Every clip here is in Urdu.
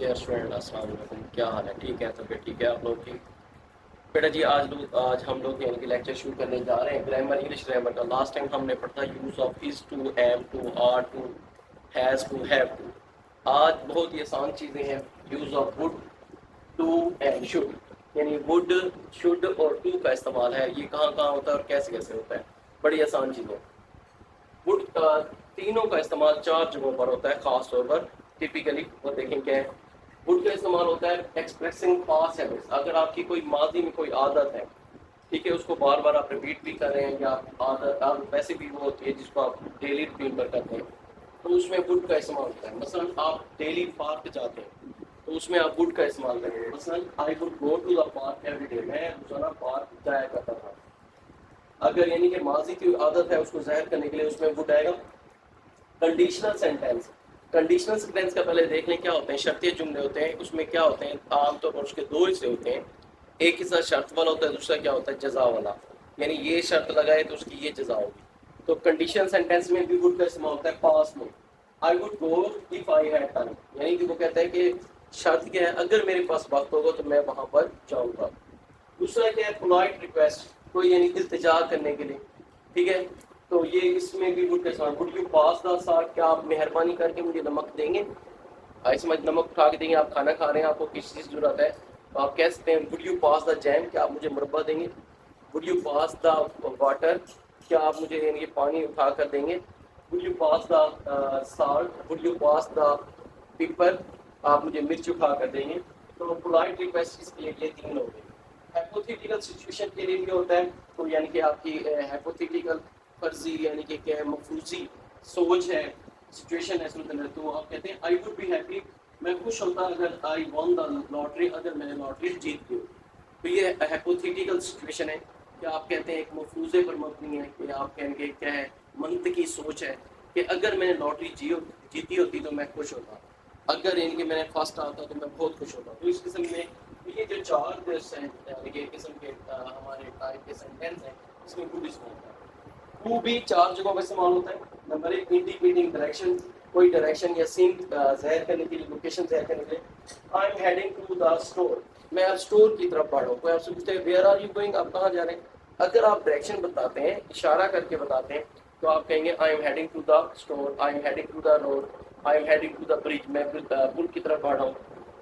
یس فرینڈ السلام علیکم، کیا حال ہے؟ ٹھیک ہے؟ طبیعت ٹھیک ہے آپ لوگ کی؟ بیٹا جی آج ہم لوگ یعنی کہ لیکچر شروع کرنے جا رہے ہیں گرامر، انگلش گرامر کا۔ لاسٹ ٹائم ہم نے پڑھا use of is to, am to, are to, has to, have to. آج بہت ہی آسان چیزیں ہیں، use of would, to and should, یعنی وڈ، شوڈ اور ٹو کا استعمال ہے، یہ کہاں کہاں ہوتا ہے اور کیسے کیسے ہوتا ہے، بڑی آسان چیزیں۔ وڈ کا تینوں کا استعمال 4 جگہوں پر ہوتا ہے خاص طور پر، ٹپیکلی وہ دیکھیں کیا ہے۔ وڈ کا استعمال ہوتا ہے ایکسپریسنگ پاسٹ ہیبٹس، اگر آپ کی کوئی ماضی میں کوئی عادت ہے، ٹھیک ہے، اس کو بار بار آپ ریپیٹ بھی کر رہے ہیں، یا عادت ویسے بھی وہ ہوتی ہے جس کو آپ ڈیلی روٹین پر کرتے ہیں، تو اس میں وڈ کا استعمال ہوتا ہے۔ مثلا آپ ڈیلی پارک جاتے ہیں تو اس میں آپ وڈ کا استعمال کریں گے۔ مثلا I would go to the park every day, میں روزانہ پارک جایا کرتا تھا۔ اگر یعنی کہ ماضی کی عادت ہے اس کو ظاہر کرنے کے لیے اس میں وڈ آئے گا۔ کنڈیشنل سینٹینس، کنڈیشنل سینٹینس کا پہلے دیکھ لیں کیا ہوتے ہیں۔ شرطیہ جملے ہوتے ہیں، اس میں کیا ہوتے ہیں، عام طور پر اس کے 2 حصے ہوتے ہیں، ایک حصہ شرط والا ہوتا ہے، دوسرا کیا ہوتا ہے، جزا والا، یعنی یہ شرط لگائے تو اس کی یہ جزا ہوگی۔ تو کنڈیشنل سینٹینس میں بھی وڈ کا استعمال ہوتا ہے پاسٹ میں۔ آئی would go if I had time, یعنی کہ وہ کہتا ہے کہ شرط کیا ہے، اگر میرے پاس وقت ہوگا تو میں وہاں پر جاؤں گا۔ دوسرا کیا ہے، پولائٹ ریکویسٹ، کوئی یعنی التجا کرنے کے لیے، ٹھیک ہے، تو یہ اس میں بھی وڈ کا استعمال۔ Would you pass the salt, کیا آپ مہربانی کر کے مجھے نمک دیں گے؟ آئی سمجھ، نمک اٹھا کے دیں گے، آپ کھانا کھا رہے ہیں، آپ کو کس چیز کی ضرورت ہے، تو آپ کہہ سکتے ہیں وڈ یو پاس دا جیم، کیا آپ مجھے مربع دیں گے؟ Would you pass the water, کیا آپ مجھے یعنی پانی اٹھا کر دیں گے؟ Would you pass the salt, would you pass the paper, آپ مجھے مرچ اٹھا کر دیں گے؟ تو پولائٹ ریکویسٹ اس کے لیے یہ 3 ہو گئے۔ ہائپوتھیٹیکل سچویشن کے لیے بھی ہوتا ہے، تو یعنی کہ آپ کی ہائپوتھیٹیکل فرضی یعنی کہ کیا ہے، مفروضی سوچ ہے، سچویشن ہے، تو آپ کہتے ہیں آئی وڈ بی ہیپی، میں خوش ہوتا اگر آئی ون دا لاٹری، اگر میں نے لاٹری جیت لی۔ تو یہ ہائپوتھیٹیکل سچویشن ہے کہ آپ کہتے ہیں ایک مفروضے پر مبنی ہے، کہ آپ کہیں گے کیا ہے، منطقی سوچ ہے کہ اگر میں نے لاٹری جیتی ہوتی تو میں خوش ہوتا، اگر ان کے میں نے فرسٹ آتا تو میں بہت خوش ہوتا۔ تو اس قسم میں یہ جو 4 یعنی کہ قسم کے ہمارے ٹائپ کے سینٹینس ہیں، اس میں وڈ استعمال ہوتا ہے۔ ٹو بھی 4 جگہوں پہ استعمال ہوتا ہے۔ نمبر 1 انڈیکیٹنگ ڈائریکشن، کوئی ڈائریکشن یا سین ظاہر کرنے کے لیے، لوکیشن ظاہر کرنے کے لیے۔ I am heading to the store, میں اب اسٹور کی طرف بڑھ رہا ہوں۔ کوئی آپ سے پوچھتے ہیں ویئر آر یو گوئنگ، آپ کہاں جا رہے ہیں؟ اگر آپ ڈائریکشن بتاتے ہیں، اشارہ کر کے بتاتے ہیں، تو آپ کہیں گے I am heading to the store, I am heading to the road, I am heading to the bridge, میں پل کی طرف بڑھ رہا ہوں۔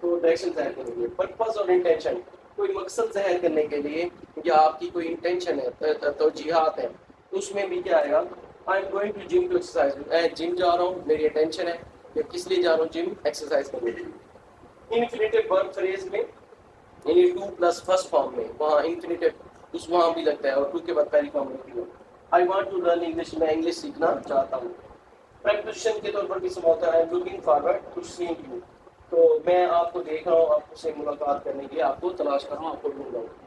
تو ڈائریکشن ظاہر کرنے کے لیے۔ پرپز اور انٹینشن، کوئی مقصد ظاہر کرنے کے لیے، یا آپ کی کوئی انٹینشن ہے، توجیہات ہیں، اس میں بھی کیا آئے گا، I am going to gym to exercise, میں جم جا رہا ہوں، میری اٹینشن ہے کہ کس لیے جا رہا ہوں جم، ایکسرسائز کرنے کے لیے۔ انفینیٹو ورب فریز میں یعنی 2 پلس فرسٹ فارم میں، وہاں انفینیٹو اس وہاں بھی لگتا ہے، اور 2 کے بعد پہلی فارم ہوتی ہے۔ I want to learn English, میں انگلش سیکھنا چاہتا ہوں۔ پریپوزیشن کے طور پر بھی استعمال ہوتا ہے، I am looking forward to seeing you, تو میں آپ کو دیکھ رہا ہوں، آپ سے ملاقات کرنے کے لیے آپ کو تلاش کر رہا ہوں، آپ کو ڈھونڈ رہا ہوں۔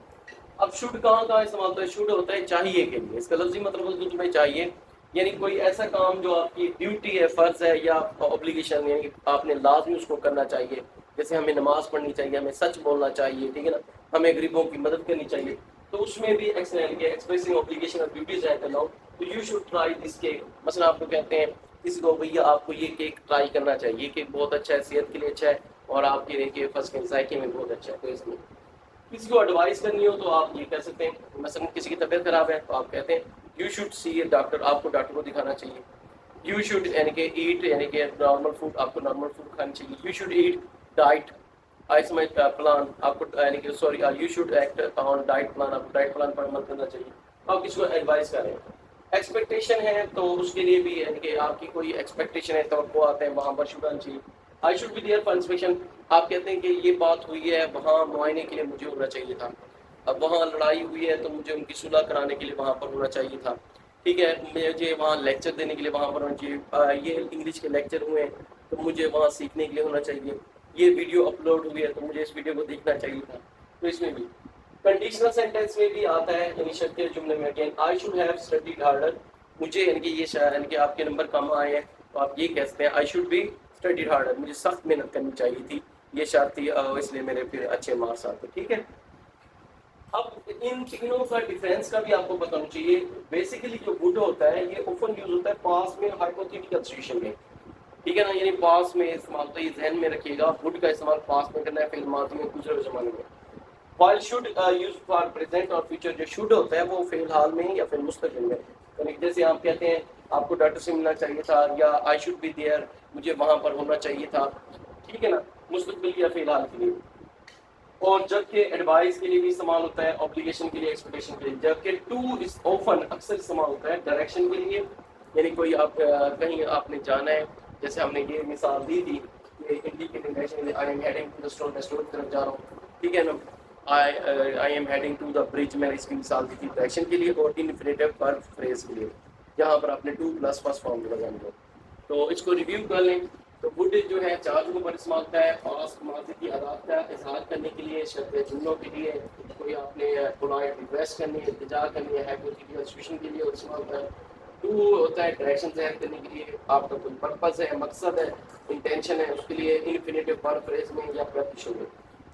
اب شوڈ کہاں کہاں استعمال ہوتا ہے؟ شوڈ ہوتا ہے چاہیے کے لیے، اس کا لفظی مطلب ہوتا ہے تمہیں چاہیے، یعنی کوئی ایسا کام جو آپ کی ڈیوٹی ہے، فرض ہے، یا اوبلیگیشن، یعنی کہ آپ نے لازمی اس کو کرنا چاہیے، جیسے ہمیں نماز پڑھنی چاہیے، ہمیں سچ بولنا چاہیے، ٹھیک ہے نا، ہمیں غریبوں کی مدد کرنی چاہیے، تو اس میں بھی ایکسپریسنگ اوبلیگیشن اور ڈیوٹی ظاہر کرنا ہو تو you should try this cake. مثلا آپ کو کہتے ہیں کسی کو بھیا آپ کو یہ کیک ٹرائی کرنا چاہیے، یہ کیک بہت اچھا ہے، صحت کے لیے اچھا ہے، اور آپ کے فرض کے ذائقے میں بہت اچھا ہے۔ تو اس میں کسی کو ایڈوائز کرنی ہو تو آپ یہ کہہ سکتے ہیں، مثلا کسی کی طبیعت خراب ہے تو آپ کہتے ہیں you should see a doctor, آپ کو ڈاکٹر کو دکھانا چاہیے۔ یو شوڈ یعنی کہ ایٹ، یعنی کہ نارمل فوڈ، آپ کو نارمل فوڈ کھانا چاہیے۔ یو شوڈ ایٹ ڈائٹ، آئی سمجھ پلان، آپ کو یعنی کہ sorry you should act on diet plan, آپ کو ڈائٹ پلان پر عمل کرنا چاہیے۔ آپ کسی کو ایڈوائز کریں۔ ایکسپیکٹیشن ہے تو اس کے لیے بھی یعنی کہ آپ کی کوئی ایکسپیکٹیشن ہے، توقعات ہیں، وہاں پر شوڈ آنا چاہیے۔ I should be there for inspection, آپ کہتے ہیں کہ یہ بات ہوئی ہے وہاں معائنے کے لیے مجھے ہونا چاہیے تھا، اب وہاں لڑائی ہوئی ہے تو مجھے ان کی صلح کرانے کے لیے وہاں پر ہونا چاہیے تھا، ٹھیک ہے، مجھے وہاں لیکچر دینے کے لیے وہاں پر ہونا چاہیے، یہ انگلش کے لیکچر ہوئے ہیں تو مجھے وہاں سیکھنے کے لیے ہونا چاہیے، یہ ویڈیو اپلوڈ ہوئی ہے تو مجھے اس ویڈیو کو دیکھنا چاہیے تھا۔ تو اس میں بھی کنڈیشنل سینٹینس میں بھی آتا ہے، یعنی شرطیہ جملے میں again I should have studied harder, مجھے یعنی کہ یہ شاید یعنی کہ آپ کے نمبر کم آئے ہیں تو آپ یہ کہہ سکتے ہیں I should be studied harder, مجھے سخت محنت کرنی چاہیے تھی، یہ شرط تھی، اس لیے میرے پھر اچھے مارکس آتے، ٹھیک ہے۔ اب ان تینوں کا ڈیفرنس کا بھی آپ کو بتانا چاہیے۔ بیسیکلی جو وڈ ہوتا ہے یہ اوپن یوز ہوتا ہے پاس میں، ہائپوتھیٹیکل سچویشن میں، ٹھیک ہے نا. یعنی پاس میں استعمال ہوتا ہے, یہ ذہن میں رکھیے گا, وڈ کا استعمال پاس میں کرنا ہے, فعل ماضی میں گزرے ہوئے زمانے میں. while should use for present اور future, جو should ہوتا ہے وہ فعل حال میں یا پھر مستقبل میں. یعنی جیسے آپ کہتے ہیں آپ کو ڈاکٹر سے ملنا چاہیے تھا, یا I should be there, مجھے وہاں پر ہونا چاہیے تھا. ٹھیک ہے نا, مستقبل یا فعل حال کے لیے. اور جبکہ ایڈوائز کے لیے بھی استعمال ہوتا ہے, obligation کے لیے, ایکسپیکٹیشن کے لیے. جبکہ ٹو از often اکثر استعمال ہوتا ہے ڈائریکشن کے لیے, یعنی کوئی آپ کہیں آپ نے جانا ہے, جیسے ہم نے یہ مثال دی تھی کہ indicating direction, I am heading to the store, میں اسٹور کی طرف جا رہا ہوں. ٹھیک ہے نا, I am heading to the bridge, میں نے اس کی مثال دی تھی ڈائریکشن کے لیے. اور انفینیٹو ورب فریز کے لیے, جہاں پر آپ نے ٹو پلس فرسٹ فارم لگانا ہو. تو اس کو ریویو کر لیں. تو وڈ جو ہے چار جگہوں پر استعمال ہوتا ہے, پاسٹ ماضی کی عادات کا اظہار کرنے کے لیے, شرط جملوں کے لیے, کوئی آپ نے پولائٹ ریکویسٹ کرنی ہے, التجا کرنی ہے, ہائپوتھیٹیکل سچویشن کے لیے استعمال ہوتا ہے. ٹو ہوتا ہے ڈائریکشن ظاہر کرنے کے لیے, آپ کا کوئی پرپز ہے, مقصد ہے, انٹینشن ہے, اس کے لیے انفینیٹو ورب فریز میں یا پریپوزیشن میں.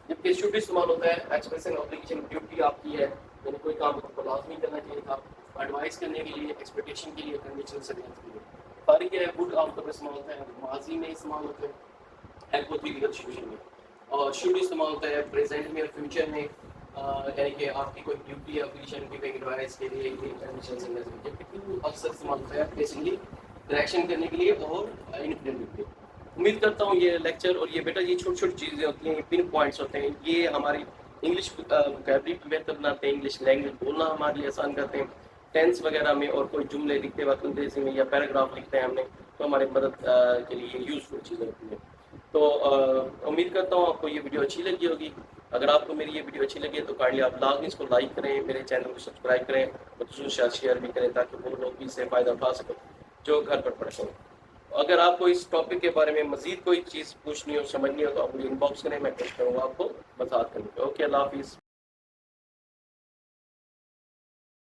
جبکہ شوڈ استعمال ہوتا ہے ایکسپریسنگ obligation, ڈیوٹی آپ کی ہے, یعنی کوئی کام آپ کو لازمی کرنا چاہیے تھا, ایڈوائز کرنے کے لیے, ایکسپیکٹیشن کے لیے, کنڈیشن سیٹنگ کے لیے. فرق ہے, وڈ عام طور پر استعمال ہوتا ہے ماضی میں استعمال ہوتا ہے ہائپوتھیٹیکل سچویشن میں, اور شوڈ استعمال ہوتا ہے پریزنٹ میں اور فیوچر میں, یعنی کہ آپ کی کوئی ڈیوٹی ہے, اپلیکیشن کی کوئی ایڈوائس کے لیے, کنڈیشن سے. جبکہ ٹو اکثر استعمال ہوتا ہے بیسکلی ڈائریکشن کرنے کے لیے اور انفینیٹو کے لیے. امید کرتا ہوں یہ لیکچر اور یہ بیٹا یہ چھوٹی چھوٹی چیزیں ہوتی ہیں, یہ پن پوائنٹس ہوتے ہیں, یہ ہماری انگلش ووکیبلری بہتر بناتے ہیں, انگلش لینگویج بولنا ہمارے لیے آسان کرتے ہیں. ٹینس وغیرہ میں اور کوئی جملے لکھتے وقت انگریزی میں یا پیراگراف لکھتے ہیں ہم نے, تو ہمارے مدد کے لیے یوزفل چیزیں ہوتی ہیں. تو امید کرتا ہوں آپ کو یہ ویڈیو اچھی لگی ہوگی. اگر آپ کو میری یہ ویڈیو اچھی لگی ہے تو کائنڈلی آپ لازمی اس کو لائک کریں, میرے چینل کو سبسکرائب کریں, اور دوسروں کے ساتھ شیئر بھی کریں تاکہ وہ لوگ بھی اس سے فائدہ اٹھا سکیں جو گھر پر پڑھتے ہیں. اگر آپ کو اس ٹاپک کے بارے میں مزید کوئی چیز پوچھنی ہو, سمجھنی ہو, تو آپ مجھے ان باکس کریں, میں کوشش کروں گا آپ کو وضاحت کرنے کی. اوکے, اللہ حافظ.